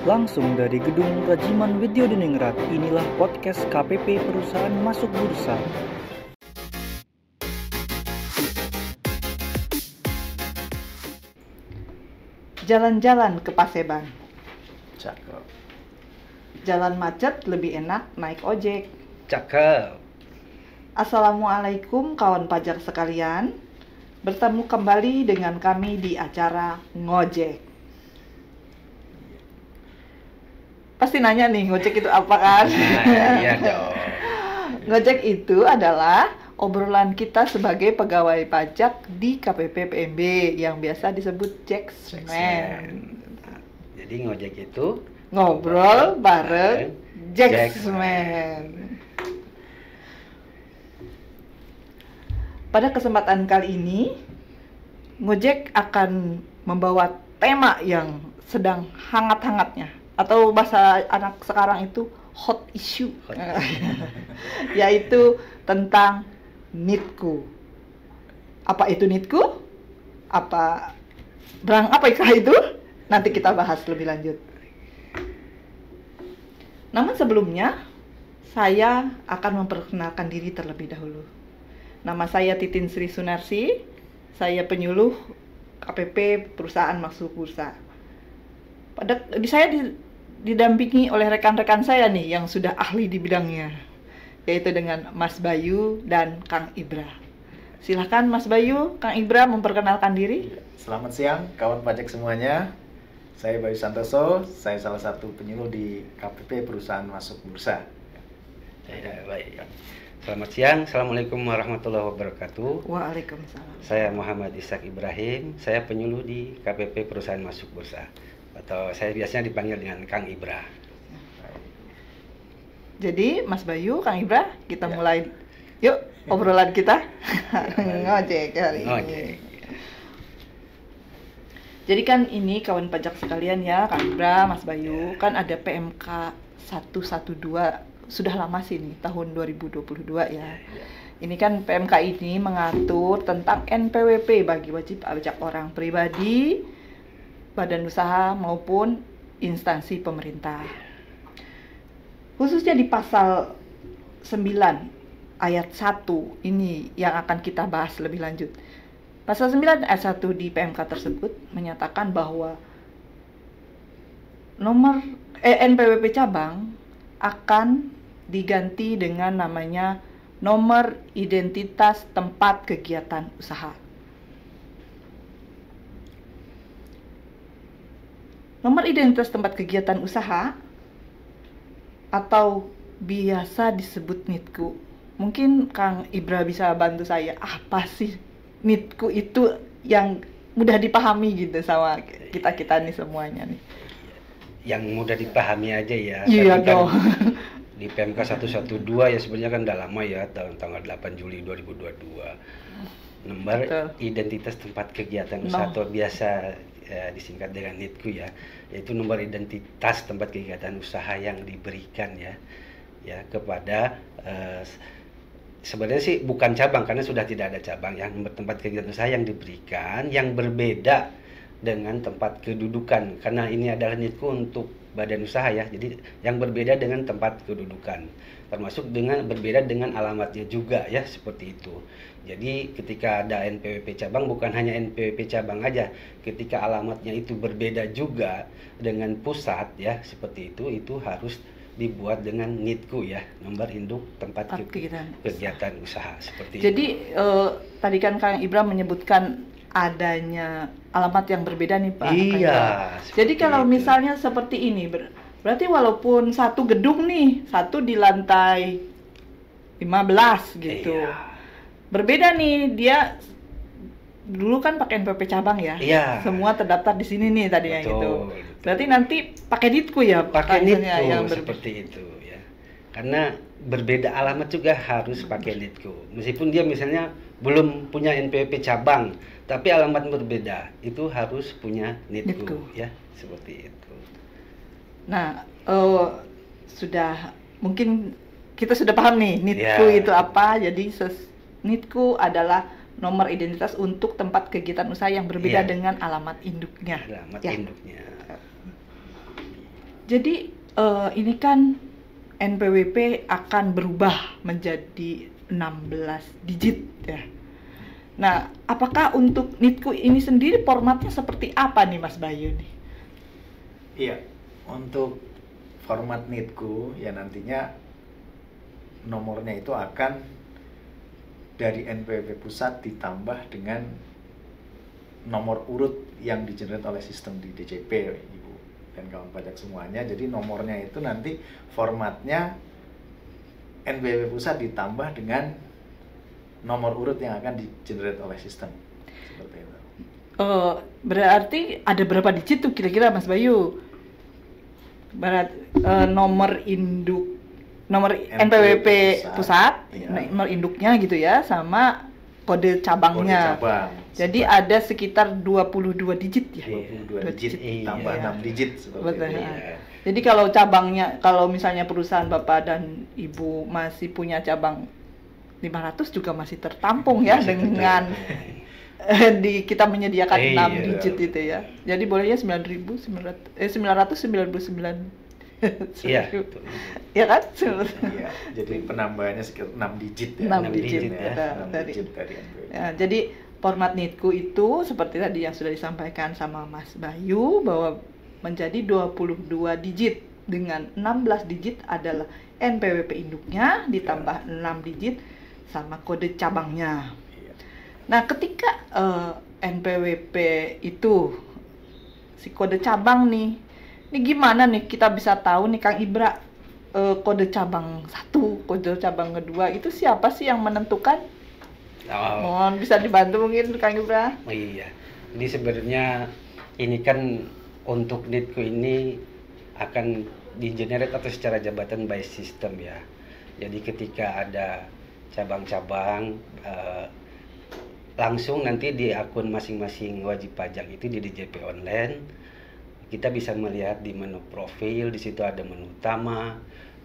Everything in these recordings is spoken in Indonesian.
Langsung dari Gedung Rajiman Widyodiningrat, inilah podcast KPP Perusahaan Masuk Bursa. Jalan-jalan ke Paseban. Cakep. Jalan macet lebih enak naik ojek. Cakep. Assalamualaikum kawan pajak sekalian. Bertemu kembali dengan kami di acara Ngojek. Pasti nanya nih, ngojek itu apa kan? Iya dong. Ngojek itu adalah obrolan kita sebagai pegawai pajak di KPP PMB yang biasa disebut Jacksman. Jadi ngojek itu Ngobrol bareng Jacksman. Pada kesempatan kali ini, Ngojek akan membawa tema yang sedang hangat-hangatnya, atau bahasa anak sekarang itu hot issue, yaitu tentang NITKU. Apa itu NITKU? Apa itu? Nanti kita bahas lebih lanjut. Namun sebelumnya, saya akan memperkenalkan diri terlebih dahulu. Nama saya Titin Sri Sunarsi, saya penyuluh KPP Perusahaan Masuk Bursa. Saya didampingi oleh rekan-rekan saya nih yang sudah ahli di bidangnya, yaitu dengan Mas Bayu dan Kang Ibra. Silahkan Mas Bayu, Kang Ibra memperkenalkan diri. Selamat siang kawan pajak semuanya. Saya Bayu Santoso, saya salah satu penyuluh di KPP Perusahaan Masuk Bursa. Ya, baik. Selamat siang, Assalamualaikum warahmatullahi wabarakatuh. Waalaikumsalam. Saya Muhammad Ishak Ibrahim, saya penyuluh di KPP Perusahaan Masuk Bursa, atau saya biasanya dipanggil dengan Kang Ibra. Jadi Mas Bayu, Kang Ibra, kita mulai yuk obrolan kita. Ngojek hari ini. Jadi kan ini kawan pajak sekalian ya, Kang Ibra, Mas Bayu, kan ada PMK 112, sudah lama sih nih, tahun 2022 ya. Ini kan PMK ini mengatur tentang NPWP bagi wajib pajak orang pribadi, badan usaha maupun instansi pemerintah. Khususnya di pasal 9 ayat 1 ini yang akan kita bahas lebih lanjut. Pasal 9 ayat 1 di PMK tersebut menyatakan bahwa nomor NPWP cabang akan diganti dengan namanya nomor identitas tempat kegiatan usaha. Nomor identitas tempat kegiatan usaha atau biasa disebut NITKU. Mungkin Kang Ibra bisa bantu saya, apa sih NITKU itu yang mudah dipahami gitu sama kita nih semuanya nih. Yang mudah dipahami aja ya. Iya dong. Di PMK 112 ya sebenarnya kan udah lama ya, tanggal 8 Juli 2022. Nomor identitas tempat kegiatan usaha atau biasa disingkat dengan NITKU ya, yaitu nomor identitas tempat kegiatan usaha yang diberikan ya kepada sebenarnya sih bukan cabang karena sudah tidak ada cabang ya, nomor tempat kegiatan usaha yang diberikan yang berbeda dengan tempat kedudukan, karena ini adalah NITKU untuk badan usaha ya, jadi yang berbeda dengan tempat kedudukan, termasuk dengan berbeda dengan alamatnya juga ya, seperti itu. Jadi ketika ada NPWP cabang, bukan hanya NPWP cabang aja, ketika alamatnya itu berbeda juga dengan pusat ya, seperti itu harus dibuat dengan NITKU ya, nomor induk tempat kegiatan usaha seperti itu. Jadi tadi kan Kang Ibra menyebutkan adanya alamat yang berbeda nih Pak. Iya. Jadi kalau misalnya seperti ini, berarti walaupun satu gedung nih, satu di lantai 15 gitu. Iya. Berbeda nih, dia dulu kan pakai NPWP cabang ya. Iya. Semua terdaftar di sini nih tadi yang itu. Berarti nanti pakai NITKU ya, pakai NITKU yang seperti itu ya. Karena berbeda alamat juga harus pakai NITKU. Meskipun dia misalnya belum punya NPWP cabang, tapi alamat berbeda, itu harus punya NITKU ya, seperti itu. Nah, mungkin kita sudah paham nih NITKU itu apa. Jadi NITKU adalah nomor identitas untuk tempat kegiatan usaha yang berbeda dengan alamat induknya. Alamat induknya. Jadi ini kan NPWP akan berubah menjadi 16 digit ya. Nah, apakah untuk NITKU ini sendiri formatnya seperti apa nih Mas Bayu nih? Iya, untuk format NITKU ya nantinya nomornya itu akan dari NPWP pusat ditambah dengan nomor urut yang di-generate oleh sistem di DJP, Ibu dan kawan pajak semuanya. Jadi nomornya itu nanti formatnya NPWP pusat ditambah dengan nomor urut yang akan di-generate oleh sistem. Seperti itu. Berarti ada berapa digit tuh kira-kira Mas Bayu? Nomor induk, nomor NPWP pusat, iya. Nomor induknya gitu ya, sama kode cabangnya. Kode cabang. Jadi ada sekitar 22 digit ya. 22 digit tambah iya. 6 digit seperti Betul. itu. Iya. Jadi kalau cabangnya, kalau misalnya perusahaan Bapak dan Ibu masih punya cabang 500 juga masih tertampung ya Masih dengan kita menyediakan 6 Iya. digit itu ya. Jadi bolehnya 999. Iya, betul. Ya kan? Iya, jadi penambahannya sekitar 6 digit ya. 6 digit ya. 6 dari digit dari NPWP. ya, jadi format NITKU itu seperti tadi yang sudah disampaikan sama Mas Bayu bahwa menjadi 22 digit dengan 16 digit adalah NPWP induknya ditambah 6 digit sama kode cabangnya. Iya. Nah, ketika NPWP itu si kode cabang nih, ini gimana nih kita bisa tahu nih Kang Ibra kode cabang 1, kode cabang kedua itu siapa sih yang menentukan? Mohon bisa dibantu mungkin Kang Ibra. Oh iya, ini sebenarnya ini kan untuk NITKU ini akan di-generate atau secara jabatan by system ya. Jadi ketika ada cabang-cabang langsung nanti di akun masing-masing wajib pajak itu di DJP online kita bisa melihat di menu profil, di situ ada menu utama,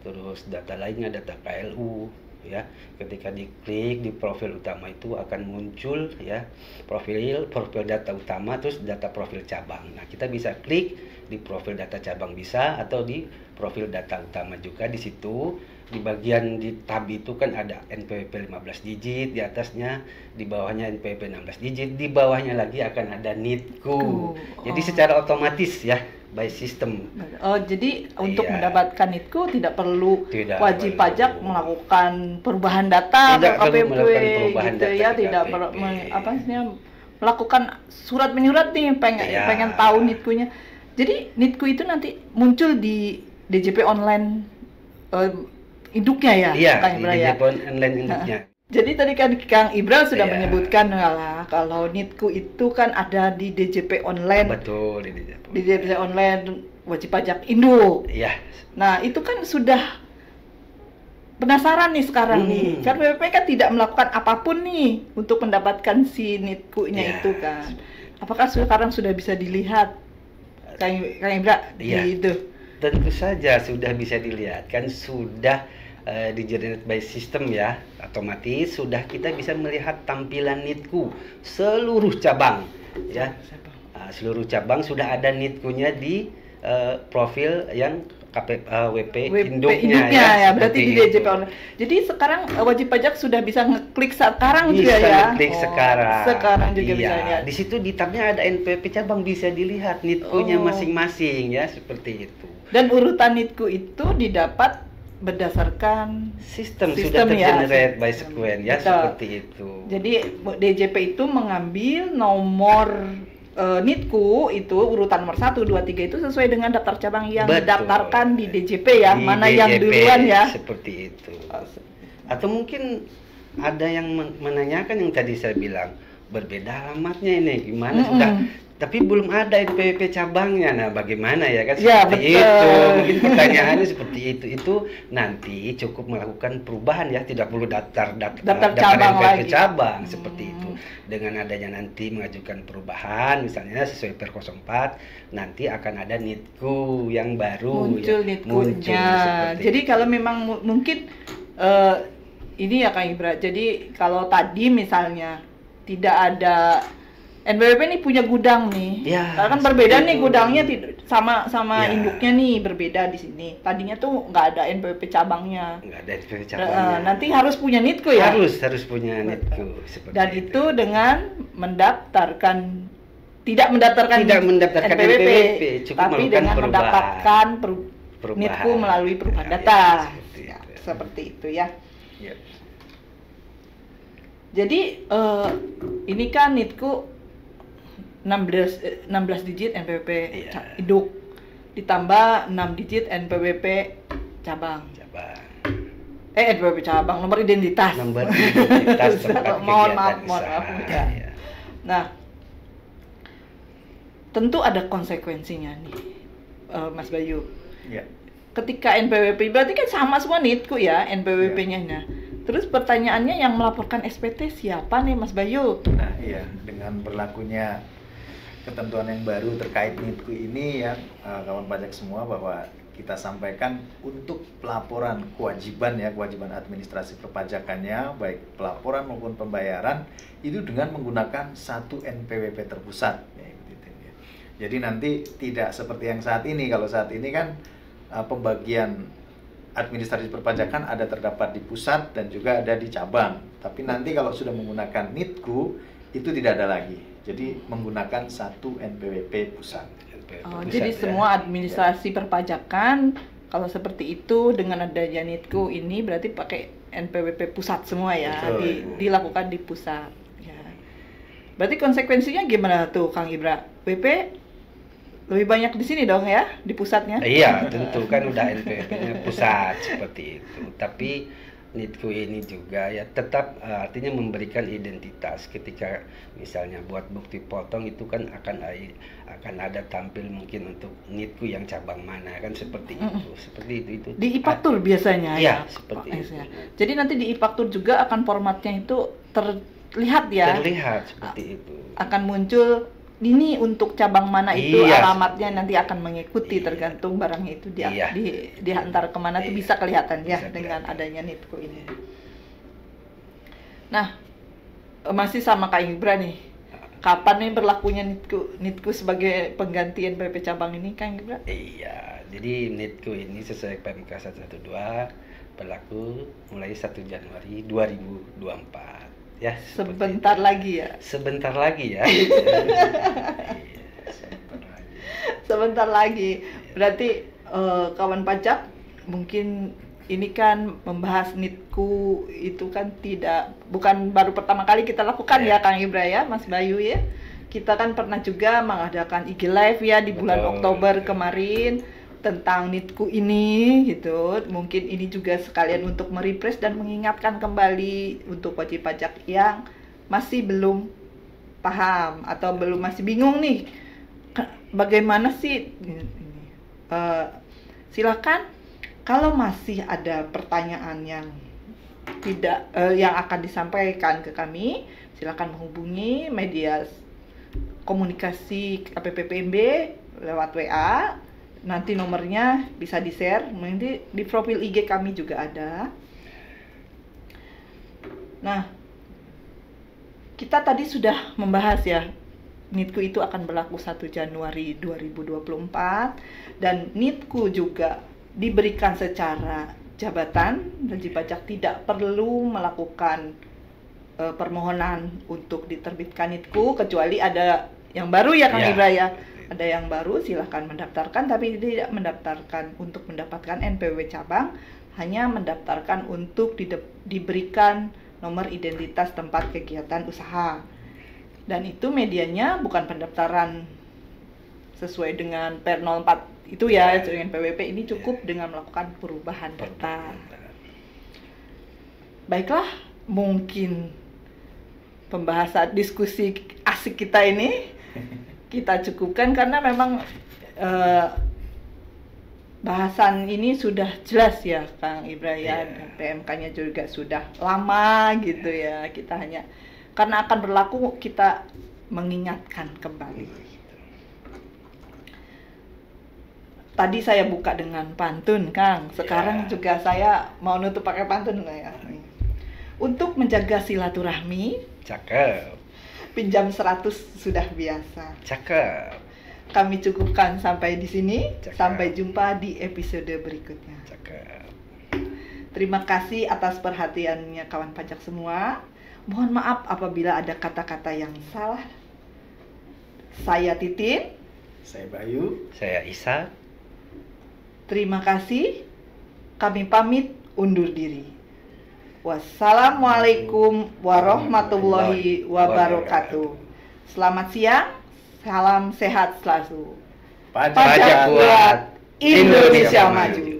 terus data lainnya data KLU ya. Ketika diklik di profil utama itu akan muncul ya profil data utama terus data profil cabang. Nah, kita bisa klik di profil data cabang bisa atau di profil data utama juga. Di situ di bagian di tab itu kan ada NPWP 15 digit, di atasnya di bawahnya NPWP 16 digit, di bawahnya lagi akan ada NITKU. Jadi secara otomatis ya by system. Oh, jadi untuk Iya. mendapatkan NITKU tidak perlu Tidak wajib perlu. pajak melakukan perubahan data Tidak ke perlu KPP melakukan perubahan gitu data ya, ke tidak KPP. perlu melakukan surat menyurat nih Iya. pengen tahu NITKU-nya. Jadi NITKU itu nanti muncul di DJP online induknya ya, Iya, Kang di Ibra ya. DJP online induknya. Jadi tadi kan Kang Ibra sudah Iya. menyebutkan kalau NITKU itu kan ada di DJP online, Betul di DJP. di DJP online wajib pajak induk. Iya. Nah, itu kan sudah penasaran nih sekarang nih. Kan PPP kan tidak melakukan apapun nih untuk mendapatkan si NITKU-nya Ya, itu kan. Apakah sekarang sudah bisa dilihat Kang Ibra Iya. di itu? Tentu saja sudah bisa dilihat kan sudah di-generate by system ya, otomatis sudah kita bisa melihat tampilan NITKU seluruh cabang ya. Seluruh cabang sudah ada NITKU-nya di profil yang WP induknya ya, berarti di seperti DJP itu. online. Jadi sekarang wajib pajak sudah bisa ngeklik sekarang Bisa juga ya. ngeklik sekarang. Sekarang juga Iya. bisa ya. Di situ di tabnya ada NPWP cabang bisa dilihat NITKU-nya Oh. masing-masing ya, seperti itu. Dan urutan NITKU itu didapat berdasarkan Sistem Sistem sudah ya, tergenerate by sistem. sequence ya, Betul. seperti itu. Jadi DJP itu mengambil nomor NITKU itu urutan nomor 1, 2, 3 itu sesuai dengan daftar cabang yang Betul. didaftarkan di DJP ya, Di mana yang DJP, duluan ya. seperti itu. Atau mungkin ada yang menanyakan yang tadi saya bilang berbeda alamatnya ini gimana Mm-mm. sudah, tapi belum ada NPWP cabangnya. Nah, bagaimana ya kan Ya, seperti betul. itu. Mungkin pertanyaannya seperti itu. Itu nanti cukup melakukan perubahan ya, tidak perlu daftar cabang NPWP lagi. cabang seperti itu. Dengan adanya nanti mengajukan perubahan misalnya sesuai Per 04, nanti akan ada NITKU yang baru Muncul ya. NITKU-nya. seperti Jadi itu. kalau memang mungkin ini ya Kang Ibra. Jadi kalau tadi misalnya tidak ada NPWP ini punya gudang nih. Ya, Karena kan berbeda seperti nih itu. gudangnya sama Ya. induknya nih berbeda di sini. Tadinya tuh nggak ada NPWP cabangnya. Nggak ada NPWP cabangnya. Nanti harus punya NITKU ya. harus punya NITKU seperti Dan itu dengan tidak mendaftarkan NPWP, cukup tapi melakukan dengan perubahan. mendapatkan Perubahan. NITKU melalui perubahan Ya, data. seperti Ya, itu. seperti itu ya. Ya. Jadi ini kan NITKU 16 digit NPWP Iya. induk ditambah 6 digit NPWP cabang. NPWP cabang, nomor identitas. Nomor identitas tempat Mohon kegiatan maaf usaha. ya. Ya. Nah, tentu ada konsekuensinya nih, Mas Bayu. Ya. Ketika NPWP berarti kan sama semua NITKU ya NPWP-nya. Nah, terus pertanyaannya yang melaporkan SPT siapa nih Mas Bayu? Nah, iya, dengan berlakunya ketentuan yang baru terkait NITKU ini ya, kawan pajak semua, bahwa kita sampaikan untuk pelaporan kewajiban administrasi perpajakannya, baik pelaporan maupun pembayaran, itu dengan menggunakan satu NPWP terpusat. Ya, gitu, ya. Jadi nanti tidak seperti yang saat ini. Kalau saat ini kan pembagian administrasi perpajakan terdapat di pusat dan juga ada di cabang. Tapi nanti kalau sudah menggunakan NITKU itu tidak ada lagi. Jadi menggunakan satu NPWP pusat. Jadi semua administrasi perpajakan kalau seperti itu dengan adanya NITKU ini berarti pakai NPWP pusat semua ya, Betul. dilakukan di pusat. Ya. Berarti konsekuensinya gimana tuh Kang Ibra? WP lebih banyak di sini dong ya, di pusatnya? Iya, tentu kan udah NPWP-nya pusat seperti itu. Tapi NITKU ini juga ya tetap artinya memberikan identitas. Ketika misalnya buat bukti potong itu kan akan ada tampil mungkin untuk NITKU yang cabang mana kan seperti itu. Seperti itu. Di e-faktur biasanya Iya, ya. seperti Pak, itu. ya. Jadi nanti di e-faktur juga akan formatnya itu terlihat ya. Terlihat seperti itu. Akan muncul ini untuk cabang mana itu, Iya. alamatnya nanti akan mengikuti Iya. tergantung barangnya itu Iya. diantar kemana tuh Iya. bisa kelihatan ya Bisa dengan kelihatan. adanya NITKU ini. Nah, masih sama Kak Ibra nih. Kapan nih berlakunya NITKU sebagai pengganti NPWP cabang ini Kak Ibra? Iya, jadi NITKU ini sesuai PMK 112 berlaku mulai 1 Januari 2024. Ya, seperti Sebentar itu. lagi ya. Sebentar lagi ya. Sebentar lagi. Berarti kawan pajak mungkin ini kan membahas NITKU itu kan bukan baru pertama kali kita lakukan ya Kang Ibra ya, Mas Bayu ya. Kita kan pernah juga mengadakan IG Live ya di bulan Betul. Oktober kemarin tentang NITKU ini gitu. Mungkin ini juga sekalian untuk merefresh dan mengingatkan kembali untuk wajib pajak yang masih belum paham atau masih bingung nih bagaimana sih silakan kalau masih ada pertanyaan yang yang akan disampaikan ke kami, silakan menghubungi media komunikasi KPPPMB lewat WA. Nanti nomornya bisa di-share, nanti di profil IG kami juga ada. Nah, kita tadi sudah membahas ya, NITKU itu akan berlaku 1 Januari 2024 dan NITKU juga diberikan secara jabatan. Wajib pajak tidak perlu melakukan permohonan untuk diterbitkan NITKU kecuali ada yang baru ya Kang Ya. Ibra ya. Ada yang baru silahkan mendaftarkan, tapi tidak mendaftarkan untuk mendapatkan NPWP cabang, hanya mendaftarkan untuk diberikan nomor identitas tempat kegiatan usaha. Dan itu medianya bukan pendaftaran sesuai dengan Per 04 itu ya, dengan PWP ini cukup dengan melakukan perubahan data. Baiklah, mungkin pembahasan diskusi asik kita ini kita cukupkan karena memang bahasan ini sudah jelas ya Kang Ibra ya, PMK-nya juga sudah lama gitu ya. Kita hanya karena akan berlaku kita mengingatkan kembali. Tadi saya buka dengan pantun Kang, sekarang juga saya mau nutup pakai pantun ya. Untuk menjaga silaturahmi, Cakep. Pinjam 100 sudah biasa. Cakep. Kami cukupkan sampai di sini. Cakep. Sampai jumpa di episode berikutnya. Cakep. Terima kasih atas perhatiannya kawan pajak semua. Mohon maaf apabila ada kata-kata yang salah. Saya Titin. Saya Bayu. Saya Isa. Terima kasih. Kami pamit undur diri. Wassalamualaikum warahmatullahi wabarakatuh. Selamat siang. Salam sehat selalu. Pajak buat Indonesia maju.